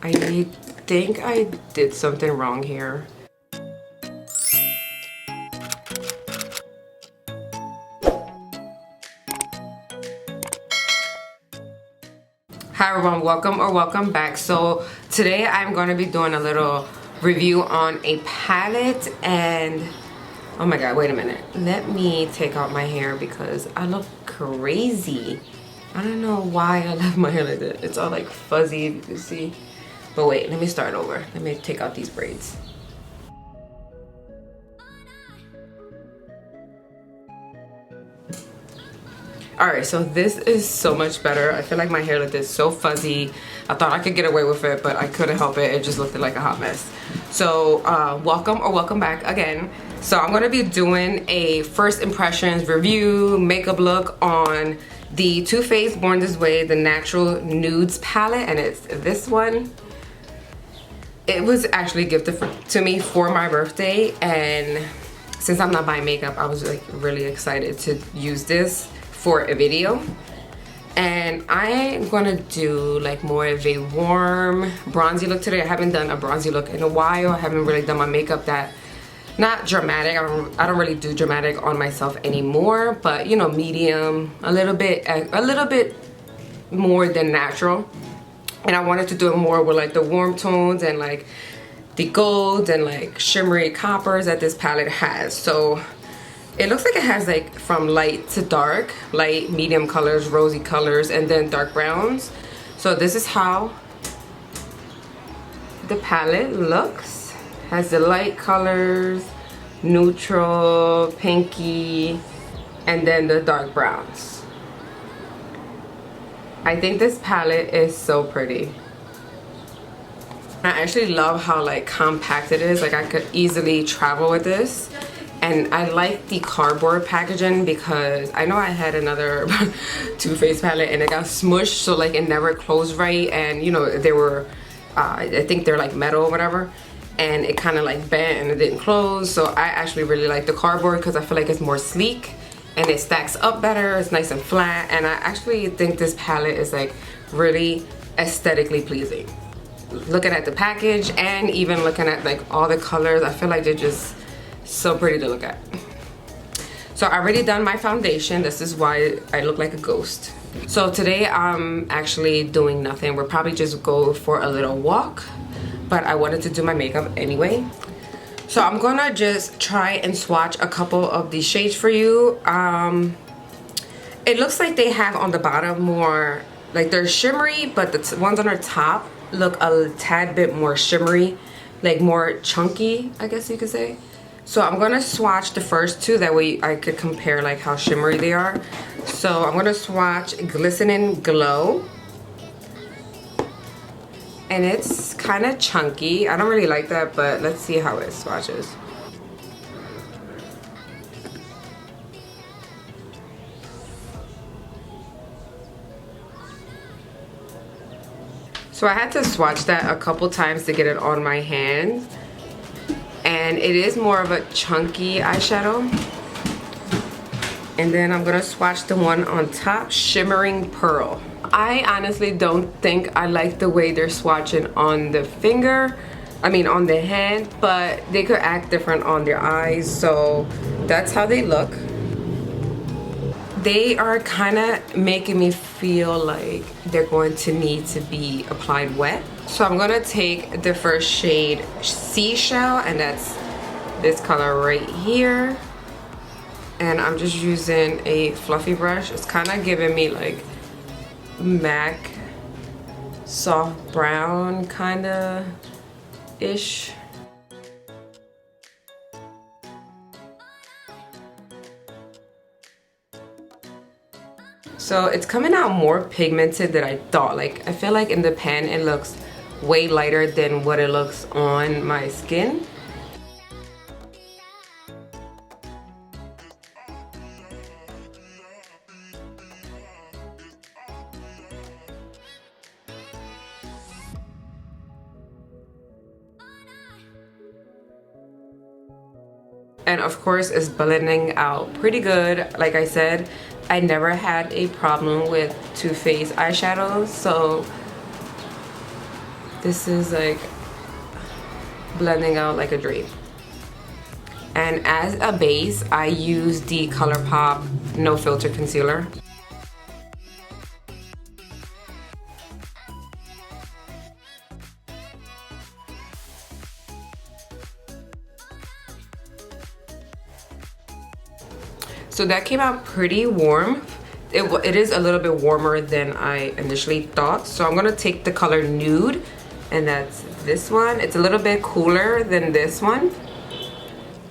I think I did something wrong here. Hi everyone, welcome back. So today I'm going to be doing a little review on a palette, and oh my god, wait a minute. Let me take out my hair because I look crazy. I don't know why I left my hair like that. It's all like fuzzy, if you can see. But wait, let me start over. Let me take out these braids. Alright, so this is so much better. I feel like my hair looked so fuzzy. I thought I could get away with it, but I couldn't help it. It just looked like a hot mess. So welcome back again. So I'm going to be doing a first impressions review makeup look on the Too Faced Born This Way, the Natural Nudes Palette, and it's this one. It was actually gifted to me for my birthday, and since I'm not buying makeup, I was like really excited to use this for a video. And I'm gonna do like more of a warm bronzy look today. I haven't done a bronzy look in a while. I haven't really done my makeup that, not dramatic. I don't really do dramatic on myself anymore, but you know, medium, a little bit more than natural. And I wanted to do it more with like the warm tones and like the golds and like shimmery coppers that this palette has. So it looks like it has like from light to dark, light, medium colors, rosy colors, and then dark browns. So this is how the palette looks. Has the light colors, neutral, pinky, and then the dark browns. I think this palette is so pretty. I actually love how like compact it is. Like I could easily travel with this. And I like the cardboard packaging because I know I had another Too Faced palette and it got smushed, so like it never closed right, and you know they were I think they're like metal or whatever, and it kind of like bent and it didn't close. So I actually really like the cardboard because I feel like it's more sleek and it stacks up better. It's nice and flat, and I actually think this palette is like really aesthetically pleasing. Looking at the package and even looking at like all the colors, I feel like they're just so pretty to look at. So I already done my foundation. This is why I look like a ghost. So today I'm actually doing nothing. We'll probably just go for a little walk, but I wanted to do my makeup anyway. So I'm gonna just try and swatch a couple of these shades for you. It looks like they have on the bottom more, like they're shimmery, but the ones on the top look a tad bit more shimmery, like more chunky, I guess you could say. So I'm gonna swatch the first two, that way I could compare like how shimmery they are. So I'm gonna swatch Glistening Glow. And it's kind of chunky. I don't really like that, but let's see how it swatches. So I had to swatch that a couple times to get it on my hand. And it is more of a chunky eyeshadow. And then I'm gonna swatch the one on top, Shimmering Pearl. I honestly don't think I like the way they're swatching on the finger, on the hand, but they could act different on their eyes, so that's how they look. They are kind of making me feel like they're going to need to be applied wet. So I'm gonna take the first shade, Seashell, and that's this color right here. And I'm just using a fluffy brush. It's kind of giving me like MAC soft brown kind of ish. So it's coming out more pigmented than I thought. Like I feel like in the pen it looks way lighter than what it looks on my skin. And of course it's blending out pretty good. Like I said, I never had a problem with Too Faced eyeshadows, so This is like blending out like a dream. And as a base, I use the ColourPop No Filter Concealer. So that came out pretty warm. It is a little bit warmer than I initially thought. So I'm gonna take the color Nude, and that's this one. It's a little bit cooler than this one.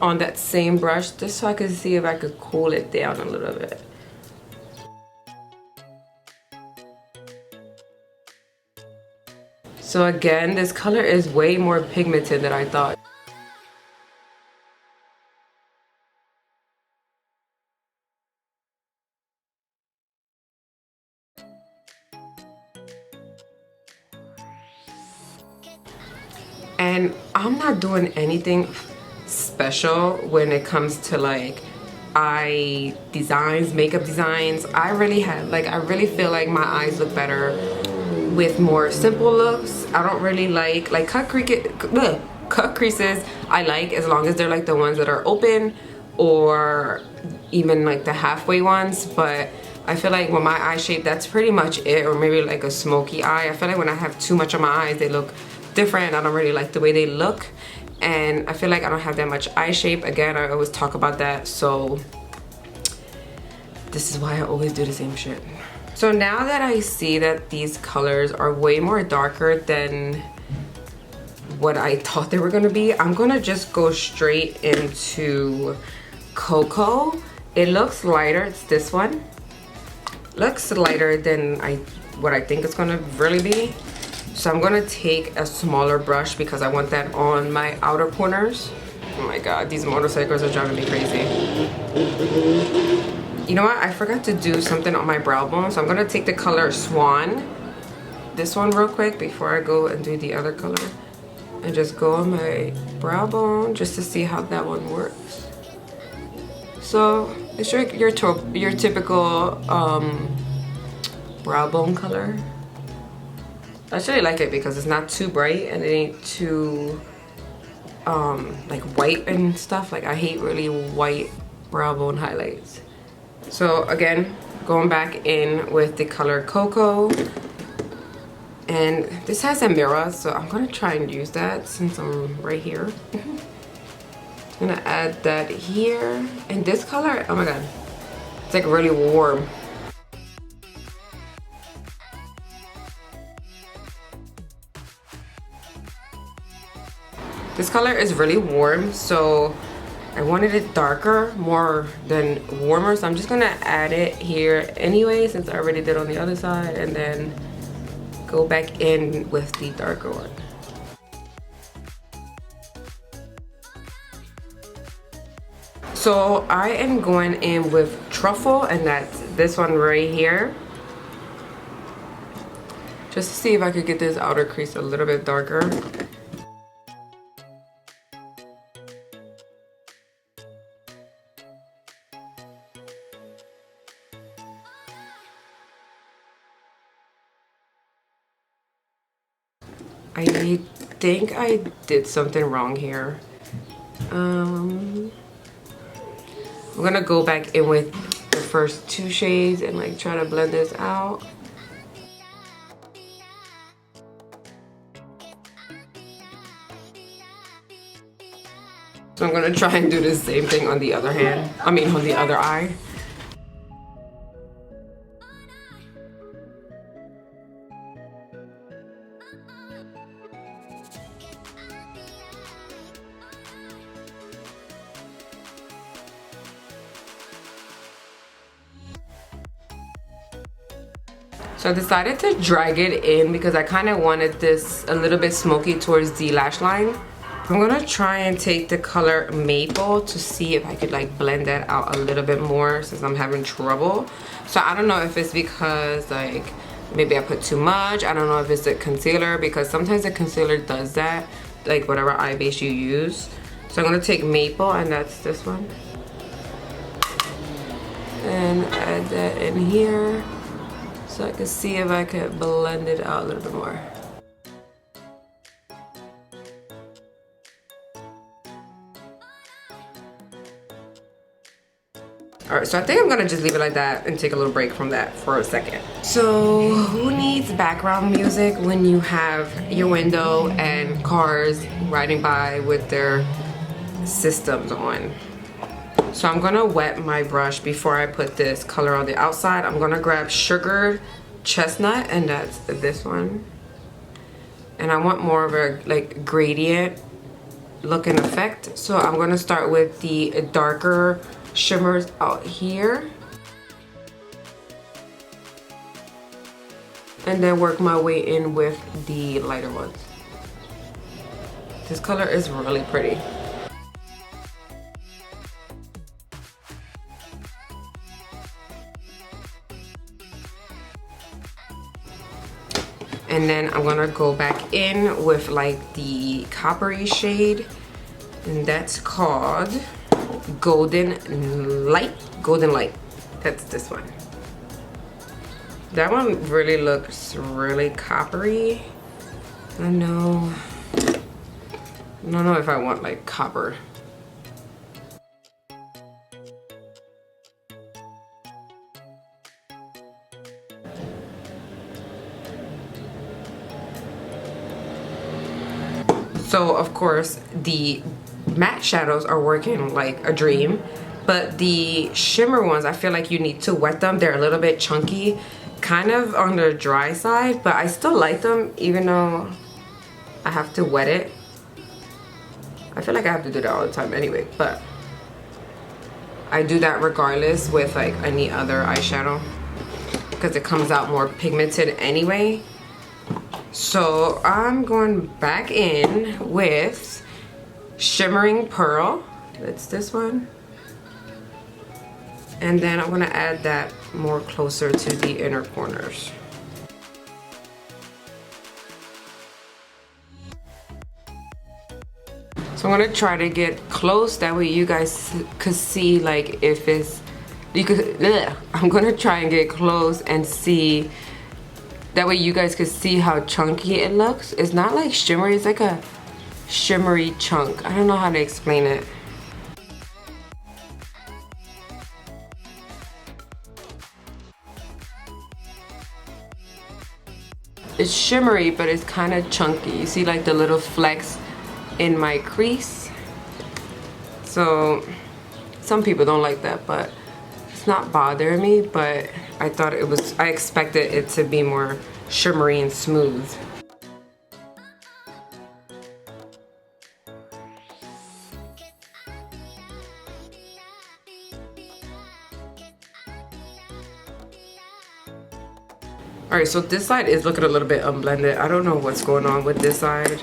On that same brush, just so I could see if I could cool it down a little bit. So again, this color is way more pigmented than I thought. And I'm not doing anything special when it comes to like eye designs, makeup designs. I really feel like my eyes look better with more simple looks. I don't really like cut creases. I like as long as they're like the ones that are open or even like the halfway ones, but I feel like with my eye shape, that's pretty much it, or maybe like a smoky eye. I feel like when I have too much on my eyes, they look different. I don't really like the way they look, and I feel like I don't have that much eye shape. Again, I always talk about that, so this is why I always do the same shit. So now that I see that these colors are way more darker than what I thought they were gonna be, I'm gonna just go straight into Cocoa. It looks lighter. It's this one. Looks lighter than what I think it's gonna really be. So I'm gonna take a smaller brush because I want that on my outer corners. Oh my god, these motorcycles are driving me crazy. You know what? I forgot to do something on my brow bone, so I'm gonna take the color Swan, this one real quick before I go and do the other color, and just go on my brow bone just to see how that one works. So it's your typical brow bone color. I actually like it because it's not too bright and it ain't too like white and stuff. Like I hate really white brow bone highlights. So again, going back in with the color Cocoa, and this has a mirror, so I'm gonna try and use that since I'm right here. I'm gonna add that here, and this color, oh my god, it's like really warm. This color is really warm, so I wanted it darker more than warmer, so I'm just gonna add it here anyway since I already did on the other side, and then go back in with the darker one. So I am going in with Truffle, and that's this one right here. Just to see if I could get this outer crease a little bit darker. I think I did something wrong here. I'm gonna go back in with the first two shades and like try to blend this out. So I'm gonna try and do the same thing on the other hand. I mean on the other eye. So I decided to drag it in because I kind of wanted this a little bit smoky towards the lash line. I'm gonna try and take the color Maple to see if I could like blend that out a little bit more since I'm having trouble. So I don't know if it's because like maybe I put too much. I don't know if it's the concealer, because sometimes the concealer does that, like whatever eye base you use. So I'm gonna take Maple, and that's this one, and add that in here so I can see if I could blend it out a little bit more. All right, so I think I'm gonna just leave it like that and take a little break from that for a second. So who needs background music when you have your window and cars riding by with their systems on? So I'm gonna wet my brush before I put this color on the outside. I'm gonna grab Sugared Chestnut, and that's this one. And I want more of a like gradient looking effect. So I'm gonna start with the darker shimmers out here. And then work my way in with the lighter ones. This color is really pretty. And then I'm gonna go back in with like the coppery shade, and that's called Golden Light. Golden Light. That's this one. That one really looks really coppery. I don't know if I want like copper. So of course the matte shadows are working like a dream, but the shimmer ones, I feel like you need to wet them. They're a little bit chunky, kind of on the dry side, but I still like them even though I have to wet it. I feel like I have to do that all the time anyway, but I do that regardless with like any other eyeshadow because it comes out more pigmented anyway. So I'm going back in with Shimmering Pearl. That's this one. And then I'm gonna add that more closer to the inner corners. So I'm gonna try to get close, that way you guys could see like if it's, I'm gonna try and get close and see, that way you guys could see how chunky it looks. It's not like shimmery, it's like a shimmery chunk. I don't know how to explain it. It's shimmery, but it's kind of chunky. You see like the little flecks in my crease. So some people don't like that, but it's not bothering me, but I thought it was, I expected it to be more shimmery and smooth. Alright, so this side is looking a little bit unblended. I don't know what's going on with this side.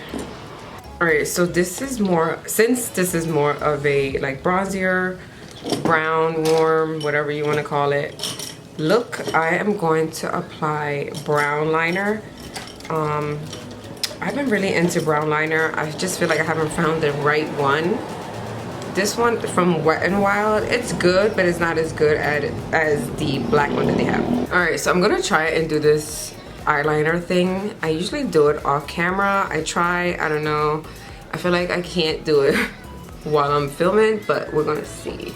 Alright, so this is more, since this is more of a like bronzier, brown, warm, whatever you want to call it look, I am going to apply brown liner. I've been really into brown liner. I just feel like I haven't found the right one. This one from Wet n Wild, it's good, but it's not as good as the black one that they have. Alright, so I'm gonna try and do this eyeliner thing. I usually do it off camera. I don't know. I feel like I can't do it while I'm filming, but we're gonna see.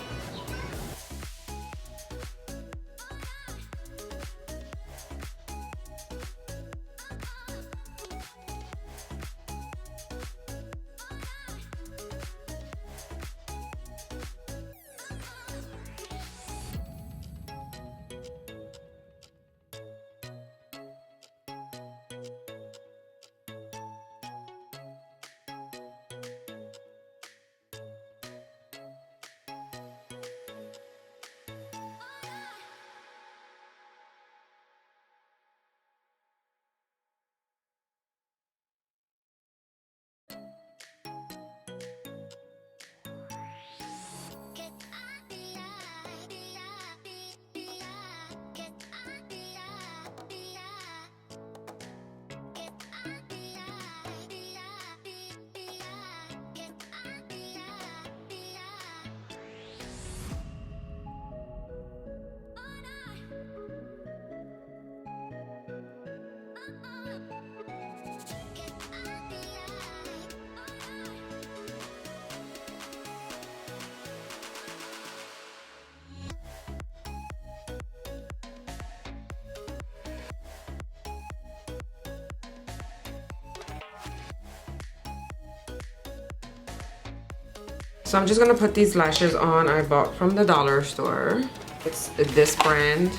So I'm just gonna put these lashes on. I bought from the dollar store. It's this brand.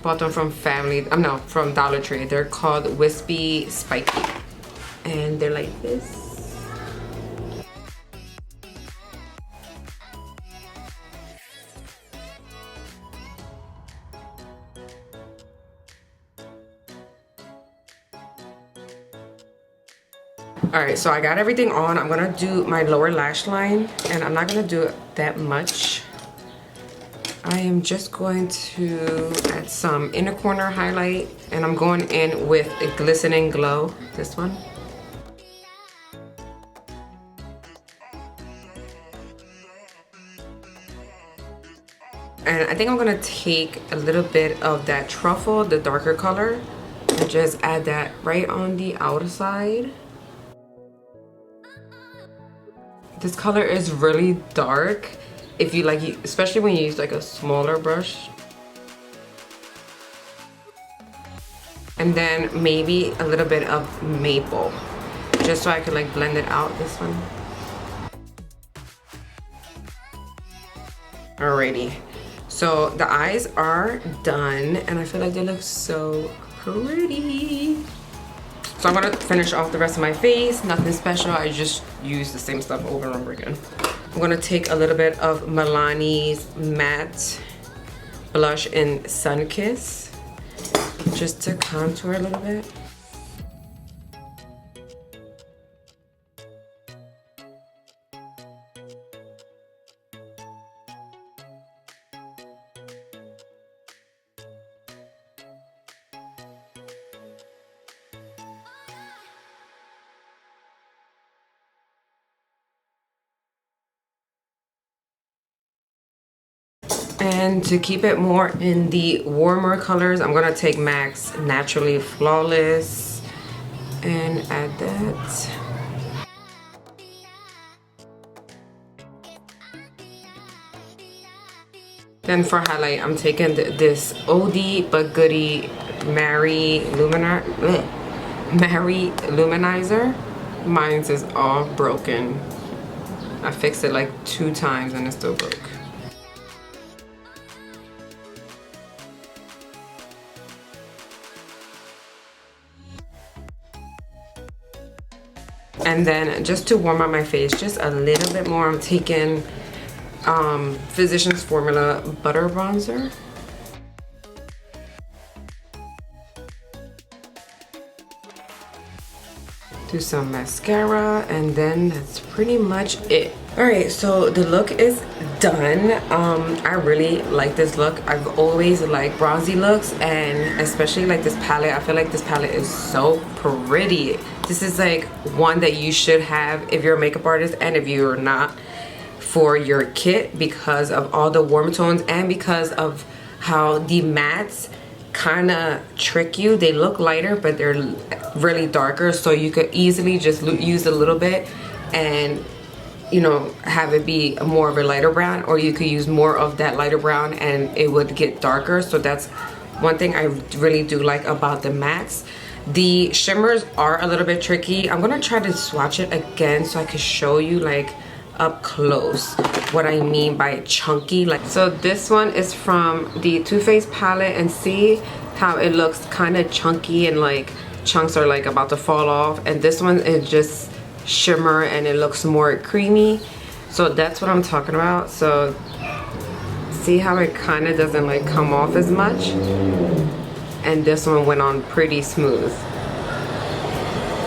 Bought them from from Dollar Tree. They're called Wispy Spiky. And they're like this. Alright, so I got everything on. I'm gonna do my lower lash line, and I'm not gonna do it that much. I am just going to add some inner corner highlight, and I'm going in with a Glistening Glow, this one. And I think I'm gonna take a little bit of that truffle, the darker color, and just add that right on the outer side. This color is really dark. If you like, especially when you use like a smaller brush. And then maybe a little bit of maple, just so I could like blend it out, this one. Alrighty, so the eyes are done, and I feel like they look so pretty. So I'm gonna finish off the rest of my face. Nothing special, I just use the same stuff over and over again. I'm gonna take a little bit of Milani's matte blush in Sunkissed, just to contour a little bit. And to keep it more in the warmer colors, I'm gonna take MAC's Naturally Flawless and add that. Then for highlight, I'm taking this oldie but goodie Mary Luminizer. Mine's is all broken. I fixed it like 2 times and it still broke. And then just to warm up my face just a little bit more, I'm taking Physicians Formula Butter Bronzer. Do some mascara, and then that's pretty much it. Alright, so the look is done. I really like this look. I've always liked bronzy looks, and especially like this palette. I feel like this palette is so pretty. This is like one that you should have if you're a makeup artist, and if you're not, for your kit, because of all the warm tones and because of how the mattes kind of trick you. They look lighter, but they're really darker, so you could easily just use a little bit and, you know, have it be more of a lighter brown, or you could use more of that lighter brown and it would get darker. So that's one thing I really do like about the mattes. The shimmers are a little bit tricky. I'm gonna try to swatch it again so I can show you like up close what I mean by chunky. Like, so this one is from the Too Faced palette, and see how it looks kind of chunky and like chunks are like about to fall off, and this one is just shimmer and it looks more creamy. So that's what I'm talking about. So see how it kind of doesn't like come off as much, and this one went on pretty smooth.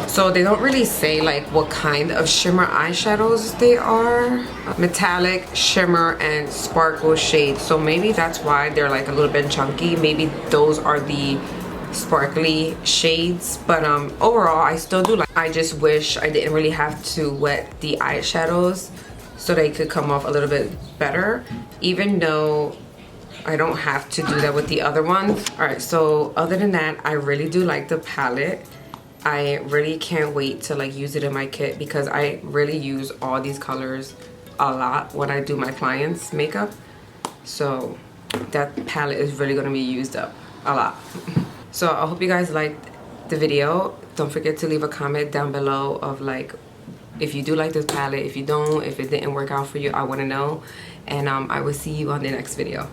So they don't really say like what kind of shimmer eyeshadows they are. Metallic, shimmer, and sparkle shades. So maybe that's why they're like a little bit chunky. Maybe those are the sparkly shades. But overall, I still do like. I just wish I didn't really have to wet the eyeshadows so they could come off a little bit better. Even though I don't have to do that with the other ones. Alright, so other than that, I really do like the palette. I really can't wait to like use it in my kit, because I really use all these colors a lot when I do my clients' makeup. So that palette is really going to be used up a lot. So I hope you guys liked the video. Don't forget to leave a comment down below of like if you do like this palette. If you don't, if it didn't work out for you, I want to know. And I will see you on the next video.